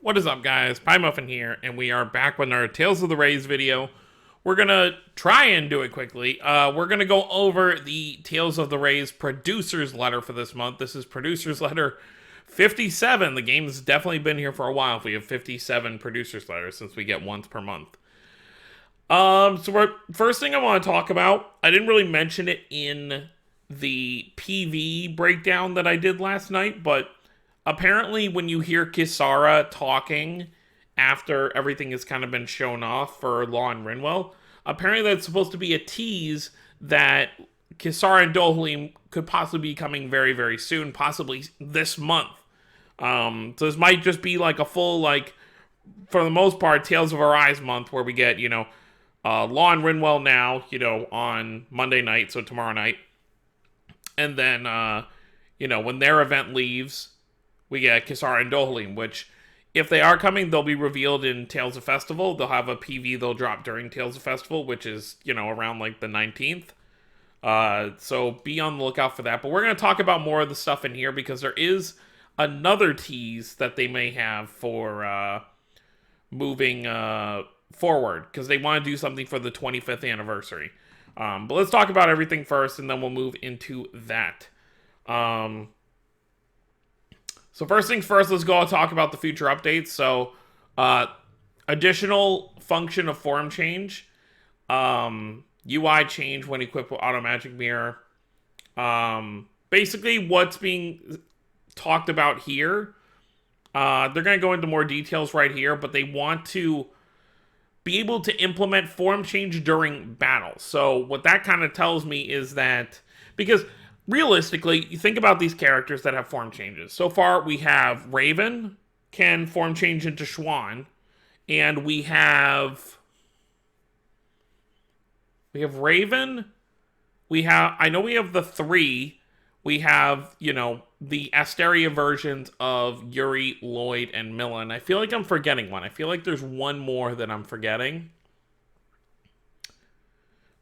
What is up, guys? Pie Muffin here, and we are back with our Tales of the Rays video. We're gonna try and do it quickly. We're gonna go over the Tales of the Rays producer's letter for this month. This is producer's letter 57. The game's definitely been here for a while if we have 57 producer's letters, since we get once per month. First thing I want to talk about, I didn't really mention it in the PV breakdown that I did last night, but apparently when you hear Kisara talking after everything has kind of been shown off for Law and Rinwell, apparently that's supposed to be a tease that Kisara and Dohalim could possibly be coming very, very soon, possibly this month. So this might just be like a full, like, for the most part, Tales of Arise month, where we get, Law and Rinwell now, on Monday night, so tomorrow night. And then, when their event leaves, we get Kisara and Dohalim, which, if they are coming, they'll be revealed in Tales of Festival. They'll have a PV they'll drop during Tales of Festival, which is, around, like, the 19th. So be on the lookout for that. But we're going to talk about more of the stuff in here, because there is another tease that they may have for moving forward, because they want to do something for the 25th anniversary. But let's talk about everything first, and then we'll move into that. So first things first, let's go and talk about the future updates. So, additional function of form change, UI change when equipped with Auto Magic Mirror. Basically, what's being talked about here, they're going to go into more details right here, but they want to be able to implement form change during battle. So what that kind of tells me is that, because realistically, you think about these characters that have form changes. So far, we have Raven can form change into Schwan, and we have Raven. I know we have the three. We have, the Asteria versions of Yuri, Lloyd, and Millen. I feel like I'm forgetting one. I feel like there's one more that I'm forgetting.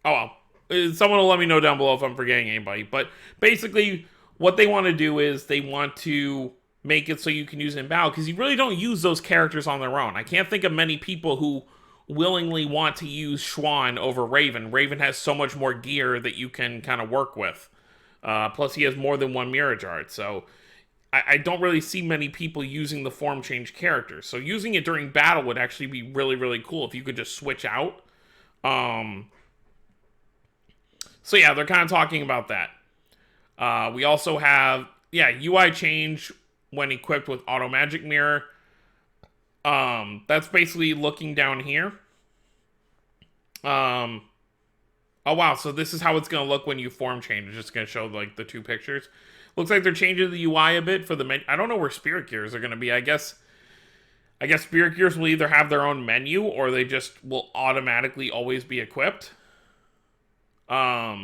Oh, well. Someone will let me know down below if I'm forgetting anybody. But basically, what they want to do is they want to make it so you can use it in battle, because you really don't use those characters on their own. I can't think of many people who willingly want to use Schwan over Raven. Raven has so much more gear that you can kind of work with. Plus, he has more than one Mirage Art, so I don't really see many people using the form change characters. So using it during battle would actually be really, really cool if you could just switch out. So yeah, they're kind of talking about that. We also have, UI change when equipped with Auto Magic Mirror. That's basically looking down here. Oh, wow, so this is how it's going to look when you form change. It's just going to show, like, the two pictures. Looks like they're changing the UI a bit for the menu. I don't know where Spirit Gears are going to be. I guess Spirit Gears will either have their own menu, or they just will automatically always be equipped. But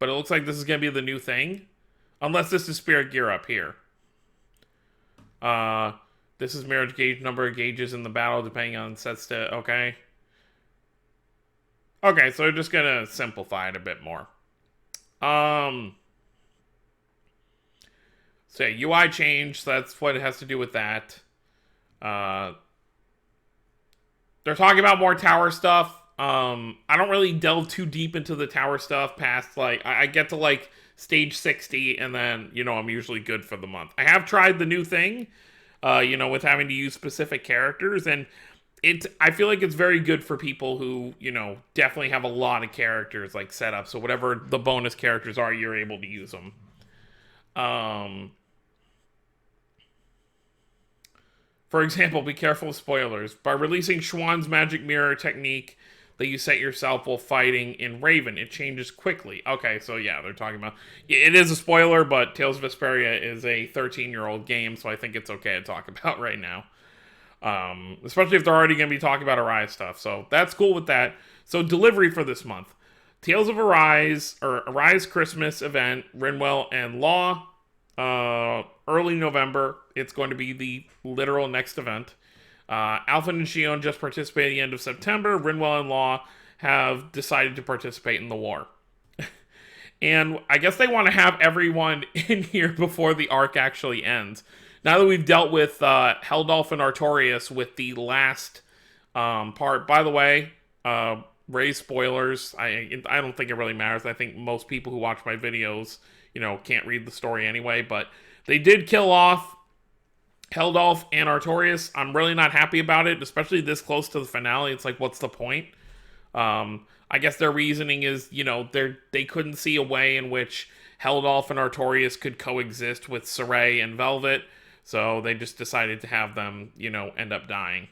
it looks like this is going to be the new thing. Unless this is Spirit Gear up here. This is Mirage Gauge, number of gauges in the battle, depending on sets to... Okay. Okay, so we're just gonna simplify it a bit more. So UI change, so that's what it has to do with that. They're talking about more tower stuff. I don't really delve too deep into the tower stuff past, like, I get to, like, stage 60, and then, I'm usually good for the month. I have tried the new thing, with having to use specific characters, and I feel like it's very good for people who, definitely have a lot of characters, like, set up. So whatever the bonus characters are, you're able to use them. For example, be careful of spoilers. By releasing Schwan's magic mirror technique that you set yourself while fighting in Raven, it changes quickly. Okay, so yeah, they're talking about... It is a spoiler, but Tales of Vesperia is a 13-year-old game, so I think it's okay to talk about right now. Especially if they're already going to be talking about Arise stuff. So that's cool with that. So delivery for this month. Tales of Arise, or Arise Christmas event, Rinwell and Law. Early November. It's going to be the literal next event. Alpha and Shion just participated at the end of September. Rinwell and Law have decided to participate in the war. And I guess they want to have everyone in here before the arc actually ends. Now that we've dealt with Heldolf and Artorias with the last part, by the way, raise spoilers. I don't think it really matters. I think most people who watch my videos, can't read the story anyway. But they did kill off Heldolf and Artorias. I'm really not happy about it, especially this close to the finale. It's like, what's the point? I guess their reasoning is, they couldn't see a way in which Heldolf and Artorias could coexist with Saray and Velvet, so they just decided to have them, end up dying.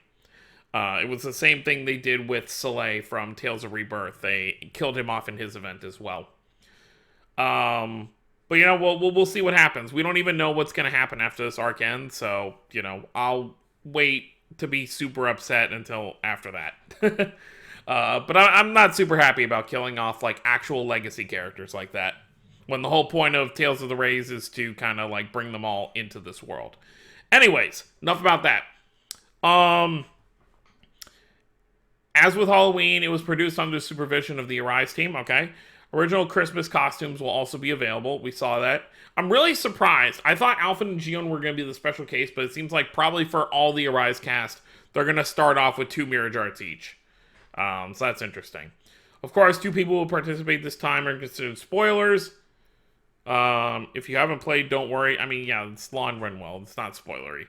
It was the same thing they did with Soleil from Tales of Rebirth. They killed him off in his event as well. But we'll see what happens. We don't even know what's going to happen after this arc ends, so I'll wait to be super upset until after that. But I'm not super happy about killing off like actual legacy characters like that, when the whole point of Tales of the Rays is to kind of like bring them all into this world. Anyways, enough about that. As with Halloween, it was produced under supervision of the Arise team, okay? Original Christmas costumes will also be available. We saw that. I'm really surprised. I thought Alpha and Gion were going to be the special case, but it seems like probably for all the Arise cast, they're going to start off with 2 Mirage Arts each. So that's interesting. Of course, 2 people will participate this time are considered spoilers. If you haven't played, don't worry. I mean, yeah, it's Lon Renwell. It's not spoilery.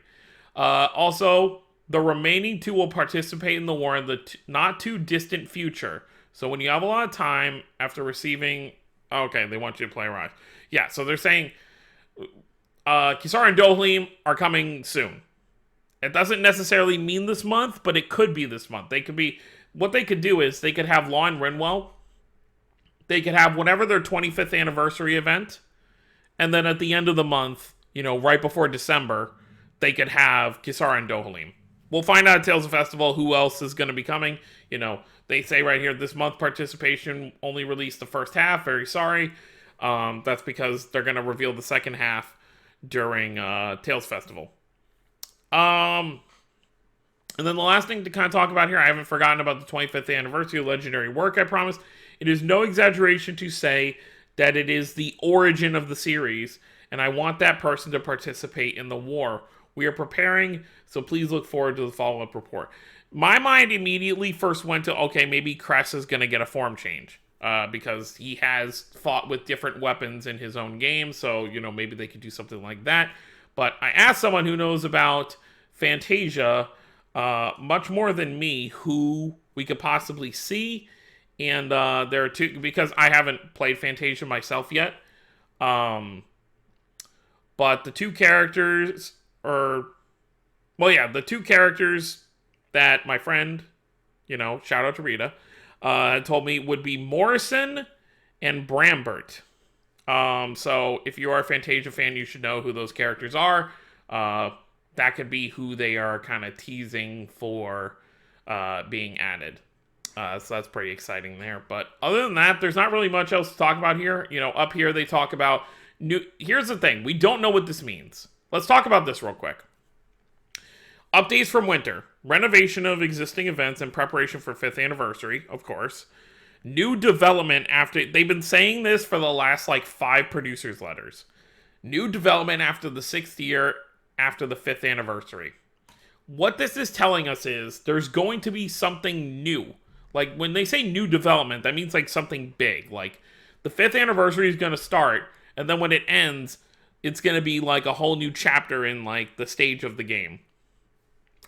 Also, the remaining 2 will participate in the war in the not too distant future. So when you have a lot of time after receiving... Okay, they want you to play Arise. Yeah, so they're saying Kisara and Dohalim are coming soon. It doesn't necessarily mean this month, but it could be this month. They could be... What they could do is they could have Lon Renwell. They could have whatever their 25th anniversary event. And then at the end of the month, right before December, they could have Kisara and Dohalim. We'll find out at Tales of Festival who else is going to be coming. They say right here, this month participation only released the first half. Very sorry. That's because they're going to reveal the second half during Tales Festival. And then the last thing to kind of talk about here, I haven't forgotten about the 25th anniversary of Legendary Work, I promise. It is no exaggeration to say that it is the origin of the series, and I want that person to participate in the war. We are preparing, so please look forward to the follow-up report. My mind immediately first went to, okay, maybe Cress is going to get a form change, because he has fought with different weapons in his own game, so, maybe they could do something like that. But I asked someone who knows about Fantasia much more than me who we could possibly see, and there are 2, because I haven't played Fantasia myself yet, but the 2 characters the 2 characters that my friend, shout out to Rita, told me would be Morrison and Brambert. So if you are a Fantasia fan, you should know who those characters are. That could be who they are kind of teasing for being added. So that's pretty exciting there. But other than that, there's not really much else to talk about here. Up here they talk about new... Here's the thing. We don't know what this means. Let's talk about this real quick. Updates from winter. Renovation of existing events in preparation for 5th anniversary, of course. New development after... They've been saying this for the last, 5 producers' letters. New development after the 6th year after the 5th anniversary. What this is telling us is there's going to be something new. When they say new development, that means, something big. The 5th anniversary is going to start, and then when it ends, it's going to be, a whole new chapter in, the stage of the game.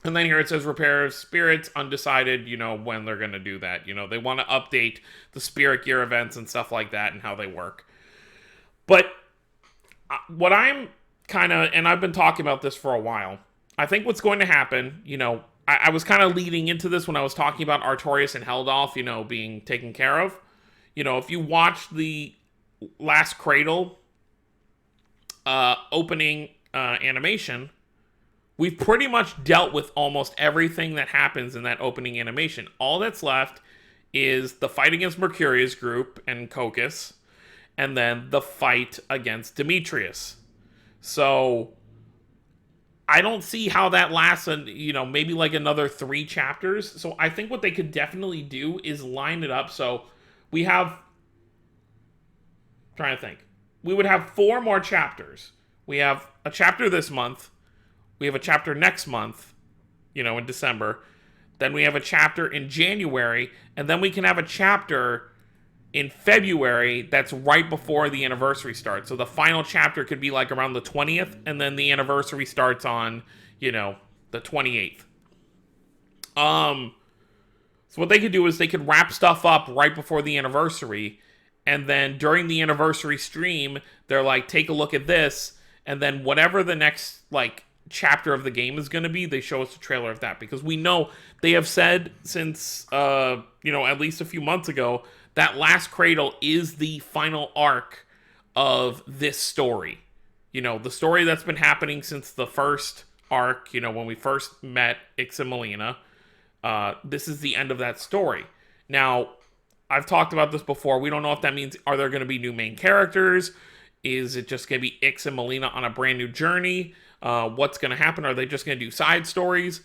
And then here it says Repair of Spirits, undecided, when they're going to do that. They want to update the Spirit Gear events and stuff like that and how they work. But what I'm kind of, and I've been talking about this for a while, I think what's going to happen, I was kind of leading into this when I was talking about Artorias and Heldolf, being taken care of. If you watch the Last Cradle opening animation, we've pretty much dealt with almost everything that happens in that opening animation. All that's left is the fight against Mercurius group and Cocus, and then the fight against Demetrius. So I don't see how that lasts, maybe another 3 chapters. So I think what they could definitely do is line it up. So we have, trying to think, we would have 4 more chapters. We have a chapter this month, We have a chapter next month, in December. Then we have a chapter in January, and then we can have a chapter in February that's right before the anniversary starts. So the final chapter could be like around the 20th, and then the anniversary starts on, the 28th. So what they could do is they could wrap stuff up right before the anniversary, and then during the anniversary stream, they're like, take a look at this, and then whatever the next, chapter of the game is going to be, they show us a trailer of that, because we know they have said since, at least a few months ago, that Last Cradle is the final arc of this story. The story that's been happening since the first arc, when we first met Ix and Melina. This is the end of that story. Now, I've talked about this before. We don't know if that means, are there going to be new main characters? Is it just going to be Ix and Melina on a brand new journey? What's going to happen? Are they just going to do side stories?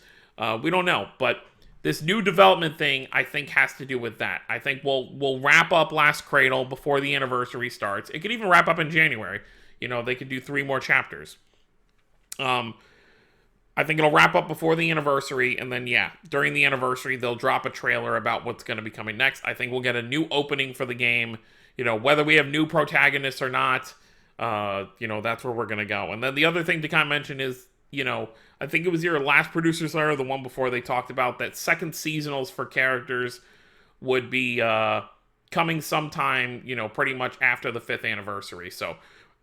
We don't know. But this new development thing, I think, has to do with that. I think we'll wrap up Last Cradle before the anniversary starts. It could even wrap up in January. They could do 3 more chapters. I think it'll wrap up before the anniversary, and then, during the anniversary, they'll drop a trailer about what's going to be coming next. I think we'll get a new opening for the game. Whether we have new protagonists or not, that's where we're going to go. And then the other thing to kind of mention is, I think it was your last producer's letter, the one before, they talked about that second seasonals for characters would be coming sometime, pretty much after the 5th anniversary. So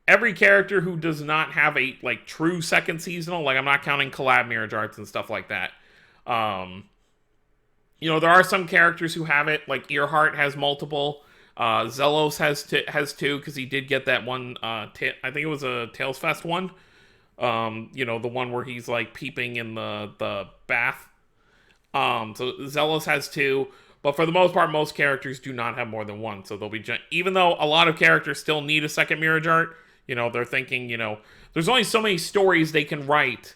every character who does not have a true second seasonal, I'm not counting collab mirror arts and stuff like that. There are some characters who have it, like Earhart has multiple. Zelos has 2 because he did get that one. I think it was a Tales Fest one. The one where he's peeping in the bath. So Zelos has 2, but for the most part, most characters do not have more than 1. So they'll be even though a lot of characters still need a second mirror art. They're thinking, there's only so many stories they can write,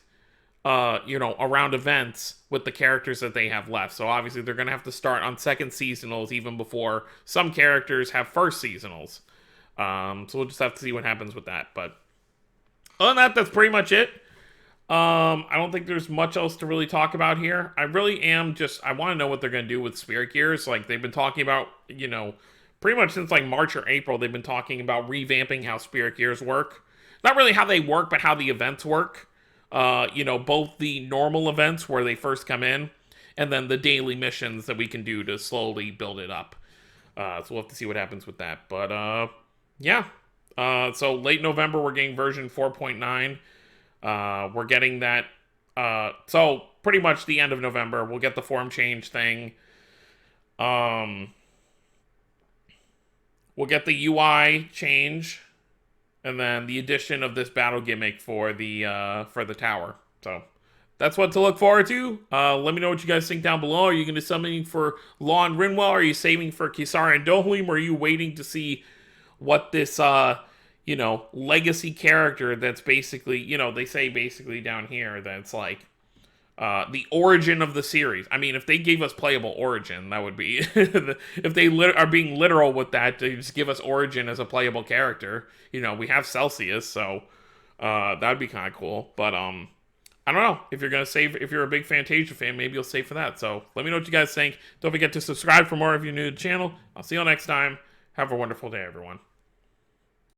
around events with the characters that they have left. So obviously they're going to have to start on second seasonals even before some characters have first seasonals. So we'll just have to see what happens with that. But other than that, that's pretty much it. I don't think there's much else to really talk about here. I really am I want to know what they're going to do with Spirit Gears. They've been talking about, pretty much since March or April, they've been talking about revamping how Spirit Gears work. Not really how they work, but how the events work. Both the normal events where they first come in, and then the daily missions that we can do to slowly build it up. So we'll have to see what happens with that. But, so late November, we're getting version 4.9. We're getting that. So pretty much the end of November, we'll get the form change thing. We'll get the UI change, and then the addition of this battle gimmick for the tower. So that's what to look forward to. Let me know what you guys think down below. Are you going to summoning for Law and Rinwell? Are you saving for Kisara and Dohalim? Or are you waiting to see what this, legacy character that's basically, they say basically down here that's the origin of the series. I mean, if they gave us playable origin, that would be... if they are being literal with that, to just give us origin as a playable character. We have Celsius, so that'd be kind of cool. But, I don't know. If you're going to save... If you're a big Fantasia fan, maybe you'll save for that. So, let me know what you guys think. Don't forget to subscribe for more if you're new to the channel. I'll see you all next time. Have a wonderful day, everyone.